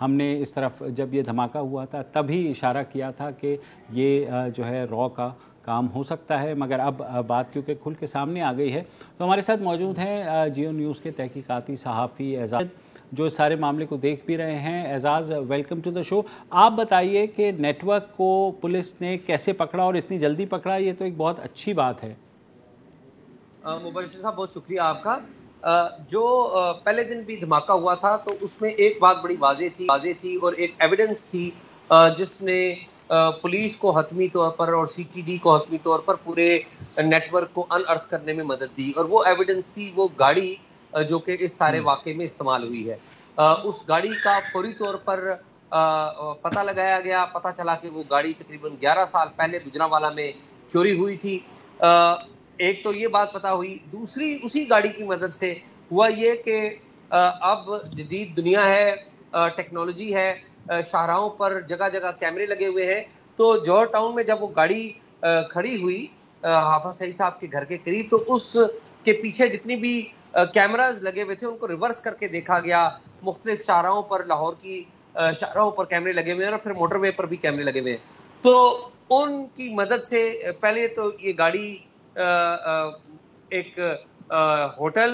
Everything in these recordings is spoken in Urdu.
ہم نے اس طرف جب یہ دھماکہ ہوا تھا تبھی اشارہ کیا تھا کہ یہ جو ہے را کا کام ہو سکتا ہے، مگر اب بات کیونکہ کھل کے سامنے آ گئی ہے تو ہمارے ساتھ موجود ہیں جیو نیوز کے تحقیقاتی صحافی اعزاز جو اس سارے معاملے کو دیکھ بھی رہے ہیں۔ اعزاز، ویلکم ٹو دا شو۔ آپ بتائیے کہ نیٹ ورک کو پولیس نے کیسے پکڑا اور اتنی جلدی پکڑا؟ یہ تو ایک بہت اچھی بات ہے۔ مبشر صاحب بہت شکریہ آپ کا۔ جو پہلے دن بھی دھماکہ ہوا تھا تو اس میں ایک بات بڑی واضح تھی اور ایک ایویڈنس تھی جس نے پولیس کو حتمی طور پر اور سی ٹی ڈی کو حتمی طور پر پورے نیٹ ورک کو ان ارتھ کرنے میں مدد دی، اور وہ ایویڈنس تھی وہ گاڑی جو کہ اس سارے واقعے میں استعمال ہوئی ہے۔ اس گاڑی کا فوری طور پر پتہ لگایا گیا، پتہ چلا کہ وہ گاڑی تقریباً 11 سال پہلے گجرانوالہ میں چوری ہوئی تھی۔ ایک تو یہ بات پتہ ہوئی، دوسری اسی گاڑی کی مدد سے ہوا یہ کہ اب جدید دنیا ہے، ٹیکنالوجی ہے، شاہراہوں پر جگہ جگہ کیمرے لگے ہوئے ہیں، تو جوہر ٹاؤن میں جب وہ گاڑی کھڑی ہوئی حافظ سعید صاحب کے گھر کے قریب تو اس کے پیچھے جتنی بھی کیمراز لگے ہوئے تھے ان کو ریورس کر کے دیکھا گیا۔ مختلف شاہراہوں پر، لاہور کی شاہراہوں پر کیمرے لگے ہوئے ہیں اور پھر موٹر وے پر بھی کیمرے لگے ہوئے ہیں، تو ان کی مدد سے پہلے تو یہ گاڑی ایک ہوٹل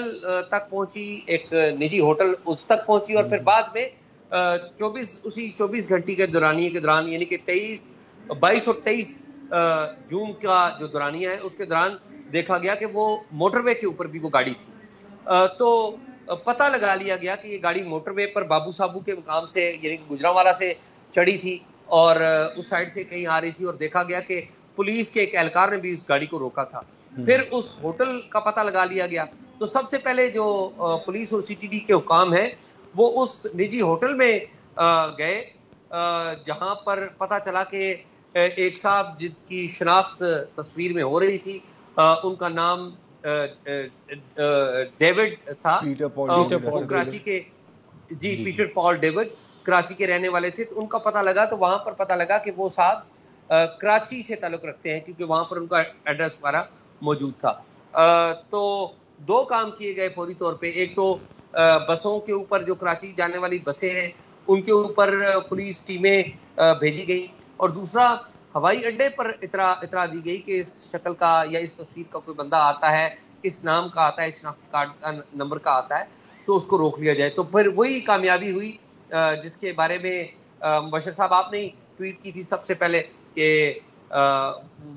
تک پہنچی، ایک نجی ہوٹل اس تک پہنچی، اور پھر بعد میں 24 گھنٹے کے دورانیے کے دوران، یعنی کہ 22 اور 23 جون کا جو دورانیہ ہے اس کے دوران دیکھا گیا کہ وہ موٹر وے کے اوپر بھی وہ گاڑی تھی۔ تو پتہ لگا لیا گیا کہ یہ گاڑی موٹر وے پر بابو صابو کے مقام سے یعنی کہ گجرانوالہ سے چڑھی تھی اور اس سائڈ سے کہیں آ رہی تھی، اور دیکھا گیا کہ پولیس کے ایک اہلکار نے بھی اس گاڑی کو روکا تھا۔ پھر اس ہوٹل کا پتہ لگا لیا گیا، تو سب سے پہلے جو پولیس اور سی ٹی ڈی کے حکام ہیں وہ اس نجی ہوٹل میں گئے جہاں پر پتہ چلا کہ ایک صاحب جن کی شناخت تصویر میں ہو رہی تھی، ان کا نام ڈیوڈ تھا، وہ کراچی کے پیٹر پال ڈیوڈ کراچی کے رہنے والے تھے۔ تو ان کا پتہ لگا تو وہاں پر پتہ لگا کہ وہ صاحب کراچی سے تعلق رکھتے ہیں کیونکہ وہاں پر ان کا ایڈریس وغیرہ موجود تھا۔ تو دو کام کیے گئے فوری طور پہ، ایک تو بسوں کے اوپر جو کراچی جانے والی بسیں ہیں ان کے اوپر پولیس ٹیمیں بھیجی گئی، اور دوسرا ہوائی اڈے پر اطلاع دی گئی کہ اس شکل کا یا اس تصویر کا کوئی بندہ آتا ہے، اس نام کا آتا ہے، اس شناختی کارڈ کا نمبر کا آتا ہے، تو اس کو روک لیا جائے۔ تو پھر وہی کامیابی ہوئی جس کے بارے میں مبشر صاحب آپ نے ٹویٹ کی تھی سب سے پہلے کہ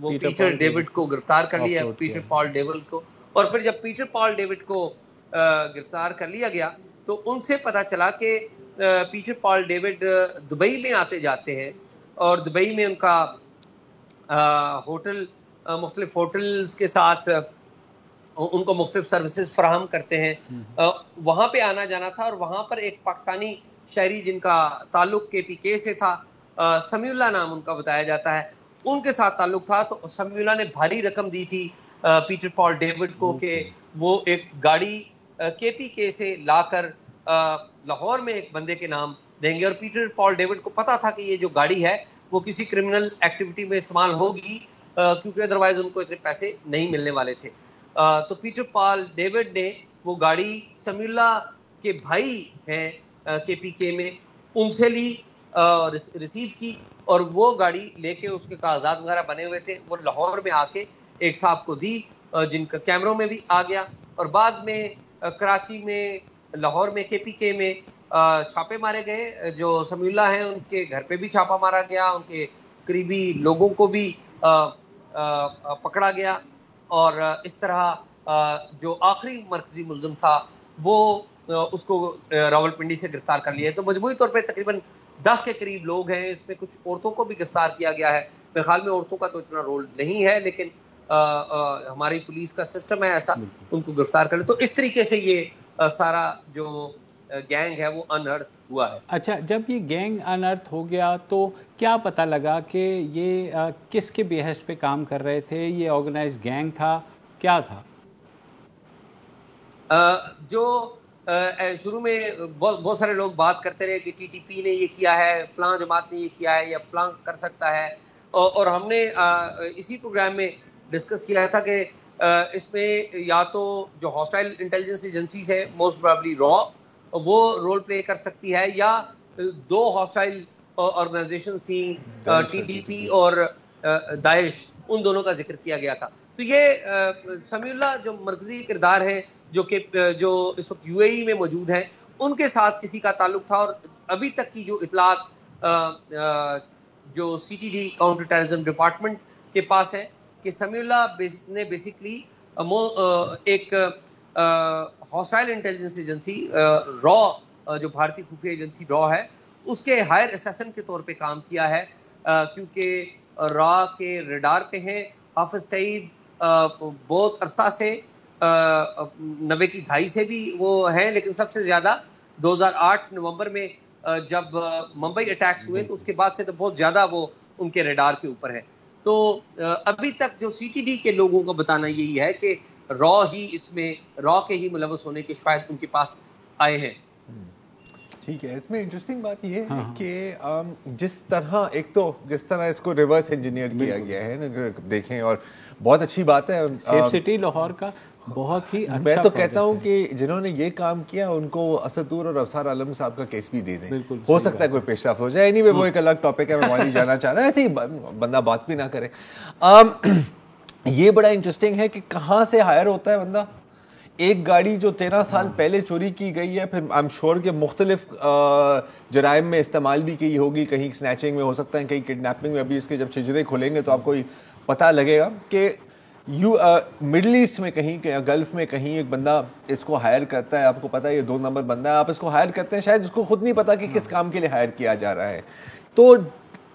وہ پیٹر ڈیوڈ کو گرفتار کر لیا، پیٹر پال ڈیوڈ کو، اور پھر جب پیٹر پال ڈیوڈ کو گرفتار کر لیا گیا تو ان سے پتہ چلا کہ پیٹر پال ڈیوڈ دبئی میں آتے جاتے ہیں، اور دبئی میں ان کا ہوٹل مختلف ہوٹلز کے ساتھ ان کو مختلف سروسز فراہم کرتے ہیں، وہاں پہ آنا جانا تھا، اور وہاں پر ایک پاکستانی شہری جن کا تعلق کے پی کے سے تھا، سمیع اللہ نام ان کا بتایا جاتا ہے، ان کے ساتھ تعلق تھا۔ تو سمیع اللہ نے بھاری رقم دی تھی پیٹر پال ڈیوڈ کو کہ وہ ایک گاڑی کے پی کے سے لا کر لاہور میں ایک بندے کے نام دیں گے، اور پیٹر پال ڈیوڈ کو پتا تھا کہ یہ جو گاڑی ہے وہ کسی کرمنل ایکٹیویٹی میں استعمال ہوگی کیونکہ ادروائز ان کو اتنے پیسے نہیں ملنے والے تھے۔ تو پیٹر پال ڈیوڈ نے وہ گاڑی سمیع اللہ کے بھائی ہیں کے پی کے میں، ان سے لی، ریسیو کی، اور وہ گاڑی لے کے اس کے کاغذات وغیرہ بنے ہوئے تھے وہ لاہور میں آ کے ایک صاحب کو دی جن کا کیمروں میں بھی آ گیا، اور بعد میں کراچی میں، لاہور میں، کے پی کے میں چھاپے مارے گئے۔ جو سمیع اللہ ہیں ان کے گھر پہ بھی چھاپا مارا گیا، ان کے قریبی لوگوں کو بھی پکڑا گیا، اور اس طرح جو آخری مرکزی ملزم تھا وہ اس کو راولپنڈی سے گرفتار کر لیا۔ تو مجموعی طور پہ تقریباً 10 کے قریب لوگ ہیں، اس میں کچھ عورتوں کو بھی گرفتار کیا گیا ہے۔ میرے خیال میں عورتوں کا تو اتنا رول نہیں ہے، لیکن ہماری پولیس کا سسٹم ہے ایسا، ان کو گرفتار کر لے۔ تو اس طریقے سے یہ سارا جو گینگ ہے وہ انرتھ ہوا ہے۔ اچھا، جب یہ گینگ انرتھ ہو گیا تو کیا پتہ لگا کہ یہ کس کے بیہسٹ پہ کام کر رہے تھے؟ یہ آرگنائز گینگ تھا، کیا تھا؟ جو شروع میں بہت سارے لوگ بات کرتے رہے کہ ٹی ٹی پی نے یہ کیا ہے، فلاں جماعت نے یہ کیا ہے، یا فلاں کر سکتا ہے، اور ہم نے اسی پروگرام میں ڈسکس کیا تھا کہ اس میں یا تو جو ہاسٹائل انٹیلیجنس ایجنسیز ہیں موسٹ پروبیبلی را وہ رول پلے کر سکتی ہے، یا دو ہاسٹائل آرگنائزیشنز تھیں, TTP اور داعش, ان دونوں کا ذکر کیا گیا تھا. تو یہ سمیع اللہ جو مرکزی کردار ہیں جو اس وقت UAE میں موجود ہیں, ان کے ساتھ کسی کا تعلق تھا. اور ابھی تک کی جو اطلاعات جو CTD کاؤنٹر ٹیررزم ڈپارٹمنٹ کے پاس ہے کہ سمیع اللہ نے بیسیکلی ایک ہاسٹائل انٹیلیجنس ایجنسی را, جو بھارتی خفیہ ایجنسی را ہے, اس کے ہائر اسیسن کے طور پہ کام کیا ہے, کیونکہ را کے ریڈار پہ ہیں. حافظ سعید بہت عرصہ سے 90 کی دہائی سے بھی وہ ہیں, لیکن سب سے زیادہ 2008 نومبر میں جب ممبئی اٹیکس ہوئے تو اس کے بعد سے تو بہت زیادہ وہ ان کے ریڈار کے اوپر ہے. تو ابھی تک جو CTD کے لوگوں کا بتانا یہی ہے کہ را کے ہی ملوث ہونے کے شاید ان کے پاس آئے ہیں. ٹھیک ہے, اس میں انٹرسٹنگ بات یہ ہے کہ جس طرح اس کو ریورس انجینئر کیا گیا ہے نا, دیکھیں, اور بہت اچھی بات ہے. سیف سٹی لاہور کا بہت ہی میں تو کہتا ہوں کہ جنہوں نے یہ کام کیا ان کو اسدور اور افسر عالم صاحب کا کیس بھی دے دیں, ہو سکتا ہے کوئی پیش رفت ہو جائے. اینی وے وہ ایک الگ ٹاپک ہے, میں وہاں نہیں جانا چاہ رہا, ایسے ہی بندہ بات بھی نہ کرے. یہ بڑا انٹرسٹنگ ہے کہ کہاں سے ہائر ہوتا ہے بندہ. ایک گاڑی جو 13 سال پہلے چوری کی گئی ہے, پھر آئی ایم شیور کہ مختلف جرائم میں استعمال بھی کی ہوگی, کہیں سنیچنگ میں ہو سکتا ہے, کہیں کڈنیپنگ میں. ابھی اس کے جب شجرے کھلیں گے تو آپ کو پتہ لگے گا کہ مڈل ایسٹ میں کہیں کہ گلف میں کہیں ایک بندہ اس کو ہائر کرتا ہے. آپ کو پتا ہے یہ 2 نمبر بندہ ہے, آپ اس کو ہائر کرتے ہیں, شاید اس کو خود نہیں پتا کہ کس کام کے لیے ہائر کیا جا رہا ہے. تو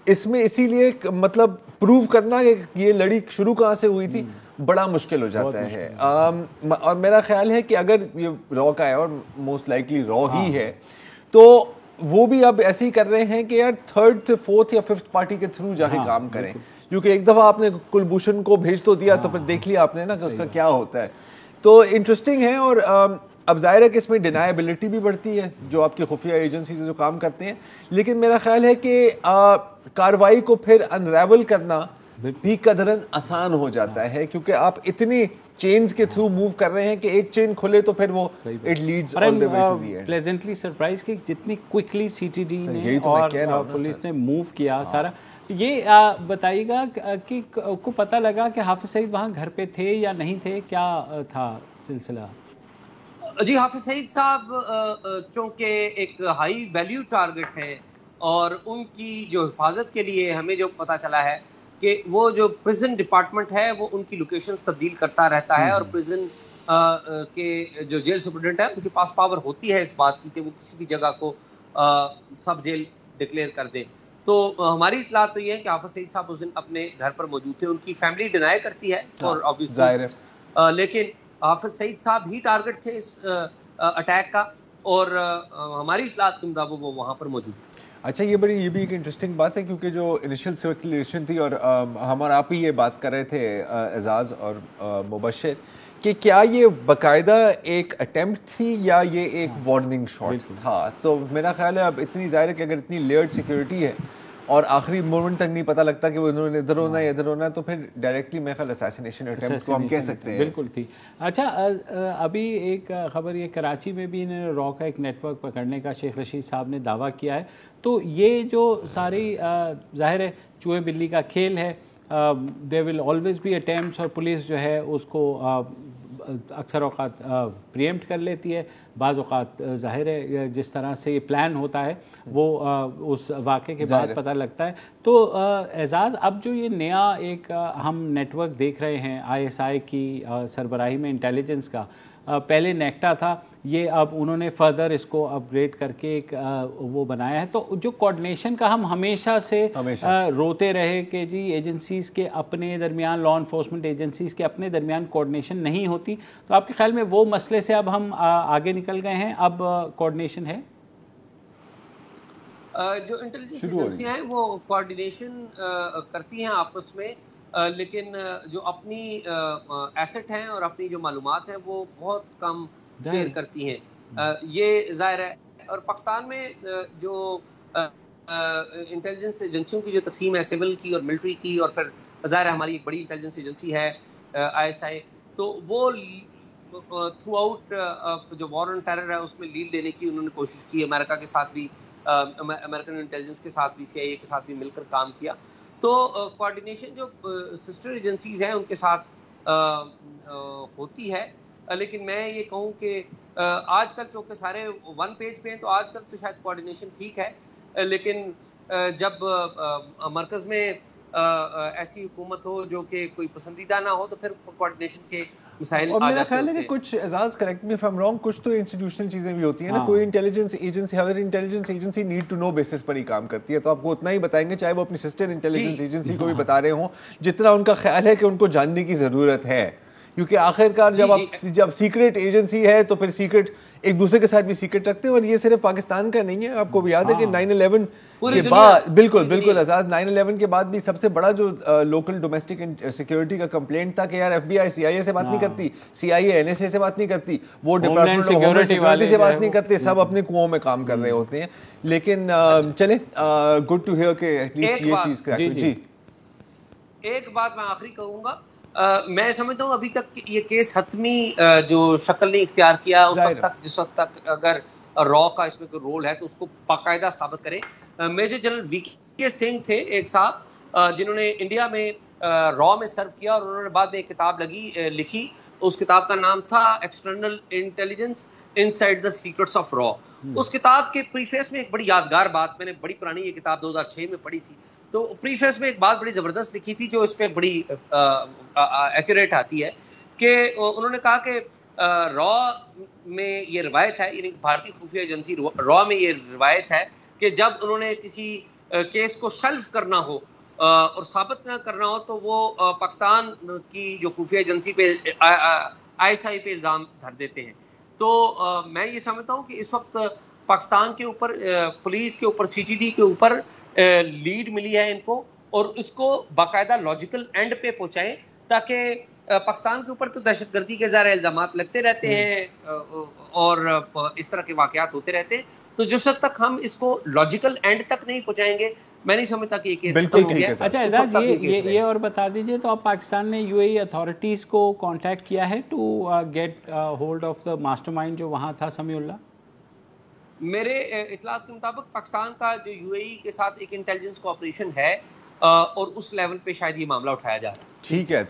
اس میں اسی لیے مطلب پروو کرنا کہ یہ لڑی شروع کہاں سے ہوئی تھی بڑا مشکل ہو جاتا ہے. اور میرا خیال ہے کہ اگر یہ را کا ہے, اور موسٹ لائکلی را ہی ہے, تو وہ بھی اب ایسے ہی کر رہے ہیں کہ یار 3rd, 4th یا 5th پارٹی کے تھرو جا کے کام کریں. کیونکہ ایک دفعہ آپ نے کلبھوشن کو بھیج تو دیا تو پھر دیکھ لیا آپ نے نا کہ اس کا کیا ہوتا ہے. تو انٹرسٹنگ ہے. اور اب ظاہر ہے کہ اس میں ڈینائبلٹی بھی بڑھتی ہے جو آپ کی خفیہ ایجنسی سے جو کام کرتے ہیں, لیکن میرا خیال ہے کہ کاروائی کو پھر انریول کرنا بھی قدرن آسان ہو جاتا ہے, کیونکہ آپ اتنی چینز کے تھرو موو کر رہے ہیں کہ ایک چین کھلے تو پھر وہ it leads all the way to the end. Pleasantly surprise کہ جتنی کوئکلی CTD نے اور پولیس نے موو کیا سارا. یہ بتائیے گا کہ کو پتہ لگا کہ حافظ سعید وہاں گھر پہ تھے یا نہیں تھے, کیا تھا سلسلہ؟ جی, حافظ سعید صاحب چونکہ ایک ہائی ویلیو ٹارگٹ ہیں, اور ان کی جو حفاظت کے لیے ہمیں جو پتہ چلا ہے کہ وہ جو پریزن ڈپارٹمنٹ ہے وہ ان کی لوکیشنز تبدیل کرتا رہتا ہے, اور پریزن کے جو جیل سپرنٹینڈنٹ ہے ان کے پاس پاور ہوتی ہے اس بات کی کہ وہ کسی بھی جگہ کو سب جیل ڈکلیئر کر دیں. تو ہماری اطلاع تو یہ ہے کہ حافظ سعید صاحب اس دن اپنے گھر پر موجود تھے. ان کی فیملی ڈینائی کرتی ہے اور obviously لیکن حافظ سعید صاحب ہی ٹارگٹ تھے اس اٹیک کا, اور ہماری اطلاعات کے مطابق وہ وہاں پر موجود تھے. اچھا, یہ بھی ایک انٹرسٹنگ بات ہے, کیونکہ جو انیشیل سرکولیشن تھی, اور ہم اور آپ ہی یہ بات کر رہے تھے اعزاز اور مبشر, کہ کیا یہ باقاعدہ ایک اٹیمپٹ تھی یا یہ ایک وارننگ شاٹ تھا. تو میرا خیال ہے اب اتنی ظاہر ہے کہ اگر اتنی لیئرڈ سیکورٹی ہے اور آخری مومنٹ تک نہیں پتہ لگتا کہ وہ انہوں نے ادھر ہونا ہے ادھر ہونا ہے, تو پھر ڈائریکٹلی میرے خیال اسیسینیشن اٹیمپٹ کو ہم کہہ سکتے ہیں. بالکل تھی. اچھا, ابھی ایک خبر یہ کراچی میں بھی انہوں نے را کا ایک نیٹ ورک پکڑنے کا شیخ رشید صاحب نے دعویٰ کیا ہے. تو یہ جو ساری ظاہر ہے چوہے بلی کا کھیل ہے, دیر ول آلویز بی اٹیمپٹس, اور پولیس جو ہے اس کو اکثر اوقات پریمپٹ کر لیتی ہے, بعض اوقات ظاہر ہے جس طرح سے یہ پلان ہوتا ہے وہ اس واقعے کے بعد پتہ لگتا ہے. تو اعزاز, اب جو یہ نیا ایک ہم نیٹ ورک دیکھ رہے ہیں ISI کی سربراہی میں انٹیلیجنس کا, پہلے نیکٹا تھا, یہ اب انہوں نے فردر اس کو اپ گریڈ کر کے ایک وہ بنایا ہے. تو جو کوآرڈینیشن کا ہم ہمیشہ سے روتے رہے کہ جی ایجنسیز کے اپنے درمیان, لا انفورسمنٹ ایجنسیز کے اپنے درمیان کوآرڈینیشن نہیں ہوتی, تو آپ کے خیال میں وہ مسئلے سے اب ہم آگے نکل گئے ہیں, اب کوآرڈینیشن ہے؟ جو انٹیلیجنس ایجنسیاں ہیں وہ کوآرڈینیشن کرتی ہیں آپس میں, لیکن جو اپنی ایسٹ ہیں اور اپنی جو معلومات ہیں وہ بہت کم شیئر کرتی ہیں. یہ ظاہر ہے. اور پاکستان میں جو انٹیلیجنس ایجنسیوں کی جو تقسیم ہے سول کی اور ملٹری کی, اور پھر ظاہر ہے ہماری ایک بڑی انٹیلیجنس ایجنسی ہے ISI, تو وہ تھرو آؤٹ جو وار آن ٹیرر ہے اس میں لیڈ لینے کی انہوں نے کوشش کی. امریکہ کے ساتھ بھی امریکن انٹیلیجنس کے ساتھ بھی CIA کے ساتھ بھی مل کر کام کیا. تو کوآرڈینیشن جو سسٹر ایجنسیز ہیں ان کے ساتھ ہوتی ہے. لیکن میں یہ کہوں کہ آج کل چونکہ سارے ون پیج پہ ہیں تو آج کل تو شاید کوآرڈینیشن ٹھیک ہے, لیکن جب مرکز میں ایسی حکومت ہو جو کہ کوئی پسندیدہ نہ ہو تو پھر کوآرڈینیشن کے مسائل اور میرا خیال ہے کہ کچھ اعزاز correct me if I am wrong, کچھ تو انسٹیٹیوشنل چیزیں بھی ہوتی ہیں نا. کوئی انٹیلیجنس ایجنسی, ہر intelligence agency need to know basis پر ہی کام کرتی ہے, تو آپ کو اتنا ہی بتائیں گے چاہے وہ اپنی سسٹر انٹیلیجنس ایجنسی کو بھی بتا رہے ہوں جتنا ان کا خیال ہے کہ ان کو جاننے کی ضرورت ہے. کیونکہ آخرکار جب سیکرٹ ایجنسی ہے تو پھر سیکرٹ ایک دوسرے کے ساتھ بھی سیکرٹ رکھتے ہیں, اور یہ صرف پاکستان کا نہیں ہے. آپ کو بھی یاد ہے کہ 9/11 کے بعد, بالکل آزاد, 9/11 کے بعد بھی سب سے بڑا جو لوکل ڈومیسٹک سیکورٹی کا کمپلینٹ تھا کہ یار FBI CIA سے بات نہیں کرتی, CIA NSA سے بات نہیں کرتی, وہ ڈپارٹمنٹ آف ہوملینڈ سیکورٹی سے بات نہیں کرتے, سب اپنے کنوؤں میں کام کر رہے ہوتے ہیں. لیکن چلیں, گڈ ٹو ہیئر کہ ایٹ لیسٹ یہ چیز کا. جی ایک بات میں آخری کہوں گا, میں سمجھتا ہوں ابھی تک یہ کیس حتمی جو شکل نہیں اختیار کیا اس وقت تک, جس وقت تک اگر را کا اس میں کوئی رول ہے تو اس کو باقاعدہ ثابت کرے. میجر جنرل VK سنگھ تھے ایک صاحب جنہوں نے انڈیا میں را میں سرو کیا, اور انہوں نے بعد میں ایک کتاب لکھی. اس کتاب کا نام تھا external intelligence inside the secrets of را. اس کتاب کے پریفیس میں ایک بڑی یادگار بات, میں نے بڑی پرانی یہ کتاب 2006 میں پڑھی تھی, تو پریفیس میں ایک بات بڑی زبردست لکھی تھی جو اس پہ بڑی ایکوریٹ آتی ہے, کہ انہوں نے کہا کہ را میں یہ روایت ہے, یعنی بھارتی خفیہ ایجنسی را میں یہ روایت ہے کہ جب انہوں نے کسی کیس کو شلف کرنا ہو اور ثابت نہ کرنا ہو تو وہ پاکستان کی جو خفیہ ایجنسی پہ ISI پہ الزام دھر دیتے ہیں. تو میں یہ سمجھتا ہوں کہ اس وقت پاکستان کے اوپر, پولیس کے اوپر, CTD کے اوپر لیڈ ملی ہے ان کو, اور اس کو باقاعدہ لاجیکل اینڈ پہ پہنچائیں, تاکہ پاکستان کے اوپر تو دہشت گردی کے ظاہر الزامات لگتے رہتے ہیں اور اس طرح کے واقعات ہوتے رہتے ہیں. تو جس وقت تک ہم اس کو لاجیکل اینڈ تک نہیں پہنچائیں گے, میں نہیں سمجھتا کہ یہ کیس بالکل ٹھیک ہے. اچھا اعزاز, یہ اور بتا دیجئے, تو اب پاکستان نے UAE اتھارٹیز کو کانٹیکٹ کیا ہے to get hold of the master mind جو وہاں تھا سمیع اللہ؟ میرے اطلاعات کے مطابق پاکستان کا جو UAE کے ساتھ ایک انٹیلیجنس کوآپریشن ہے, اور اس لیول پہ شاید یہ معاملہ اٹھایا جا رہا ہے. ٹھیک ہے.